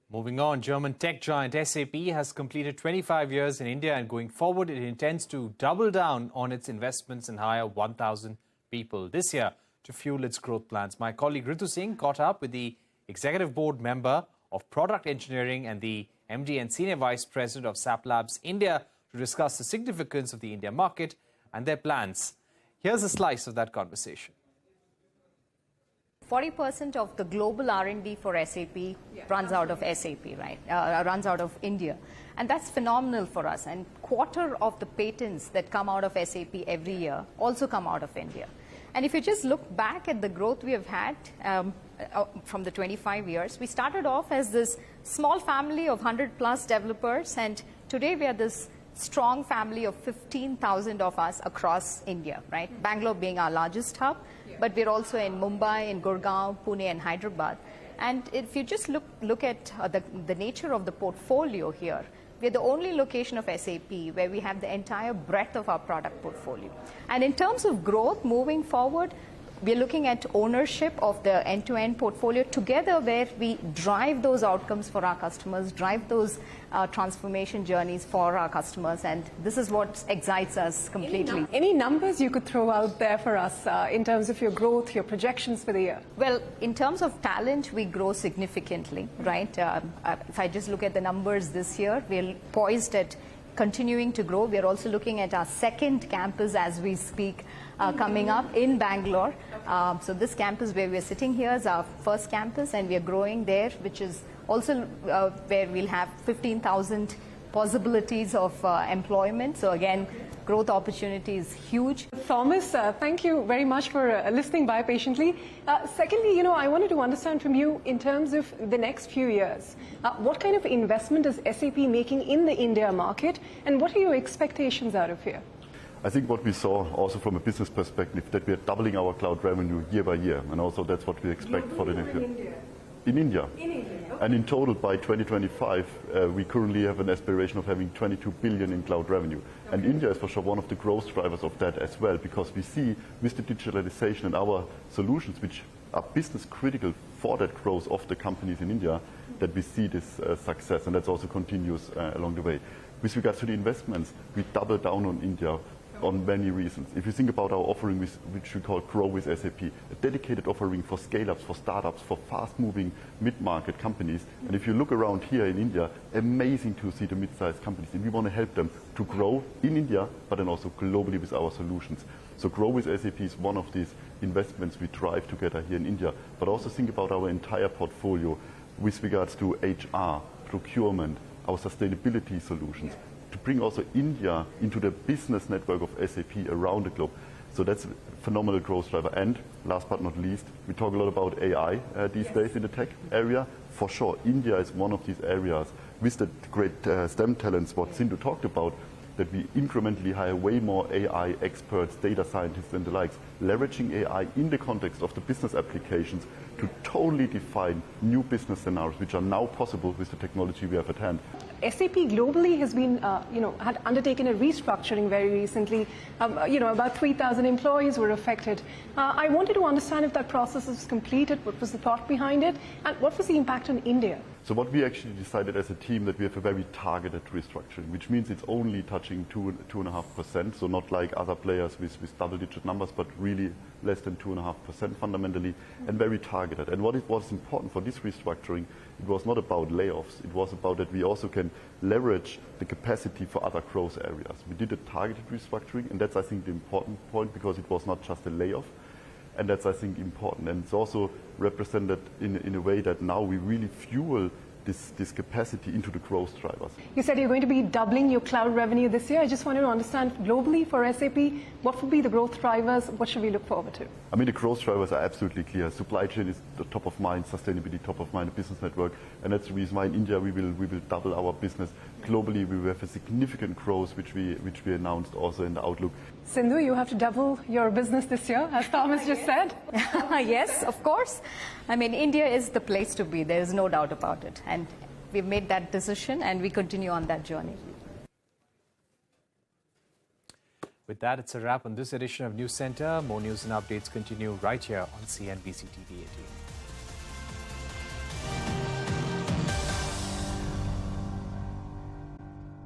Moving on, German tech giant SAP has completed 25 years in India, and going forward, it intends to double down on its investments and hire 1,000 people this year to fuel its growth plans. My colleague Ritu Singh caught up with the executive board member of Product Engineering and the MD and Senior Vice President of SAP Labs India to discuss the significance of the India market and their plans. Here's a slice of that conversation. 40% of the global R&D for SAP runs out of SAP, right? Runs out of India. And that's phenomenal for us. And quarter of the patents that come out of SAP every year also come out of India. And if you just look back at the growth we have had from the 25 years, we started off as this small family of 100 plus developers, and today we are this strong family of 15,000 of us across India, right? Bangalore being our largest hub, but we're also in Mumbai, in Gurgaon, Pune and Hyderabad. And if you just look at the nature of the portfolio here, we're the only location of SAP where we have the entire breadth of our product portfolio. And in terms of growth moving forward, we're looking at ownership of the end-to-end portfolio together, where we drive those outcomes for our customers, drive those transformation journeys for our customers, and this is what excites us completely. Any numbers you could throw out there for us in terms of your growth, your projections for the year? Well, in terms of talent, we grow significantly, right? If I just look at the numbers this year, we're poised at continuing to grow. We're also looking at our second campus as we speak, coming up in Bangalore. So this campus where we're sitting here is our first campus, and we're growing there, which is also where we'll have 15,000 possibilities of employment. So again, growth opportunity is huge. Thomas, thank you very much for listening by patiently. Secondly, I wanted to understand from you in terms of the next few years, what kind of investment is SAP making in the India market, and what are your expectations out of here? I think what we saw also from a business perspective, that we are doubling our cloud revenue year by year, and also that's what we expect for the next year. In India. In India. Okay. And in total by 2025, we currently have an aspiration of having 22 billion in cloud revenue. Okay. And India is for sure one of the growth drivers of that as well, because we see with the digitalization and our solutions, which are business critical for that growth of the companies in India, that we see this success, and that's also continues along the way. With regards to the investments, we double down on India on many reasons. If you think about our offering, which we call Grow with SAP, a dedicated offering for scale-ups, for startups, for fast-moving mid-market companies. And if you look around here in India, amazing to see the mid-sized companies. And we want to help them to grow in India, but then also globally with our solutions. So Grow with SAP is one of these investments we drive together here in India. But also think about our entire portfolio with regards to HR, procurement, our sustainability solutions, to bring also India into the business network of SAP around the globe. So that's a phenomenal growth driver. And last but not least, we talk a lot about AI these days in the tech area. For sure, India is one of these areas with the great STEM talents, what Sindhu talked about, that we incrementally hire way more AI experts, data scientists and the likes, leveraging AI in the context of the business applications to totally define new business scenarios, which are now possible with the technology we have at hand. SAP globally has been, had undertaken a restructuring very recently. About 3,000 employees were affected. I wanted to understand if that process was completed, what was the thought behind it, and what was the impact on India? So what we actually decided as a team, that we have a very targeted restructuring, which means it's only touching 2.5%, so not like other players with double-digit numbers, but really less than 2.5% fundamentally, and very targeted. And what it was important for this restructuring, it was not about layoffs. It was about that we also can leverage the capacity for other growth areas. We did a targeted restructuring, and that's, I think, the important point, because it was not just a layoff. And that's, I think, important. And it's also represented in a way that now we really fuel this capacity into the growth drivers. You said you're going to be doubling your cloud revenue this year. I just wanted to understand globally for SAP, what would be the growth drivers? What should we look forward to? I mean, the growth drivers are absolutely clear. Supply chain is the top of mind, sustainability top of mind, the business network. And that's the reason why in India we will double our business. Globally, we will have a significant growth, which we announced also in the outlook. Sindhu, you have to double your business this year, as Thomas just said. Yes, of course. I mean, India is the place to be. There is no doubt about it. And we've made that decision, and we continue on that journey. With that, it's a wrap on this edition of Newscentre. More news and updates continue right here on CNBC-TV18.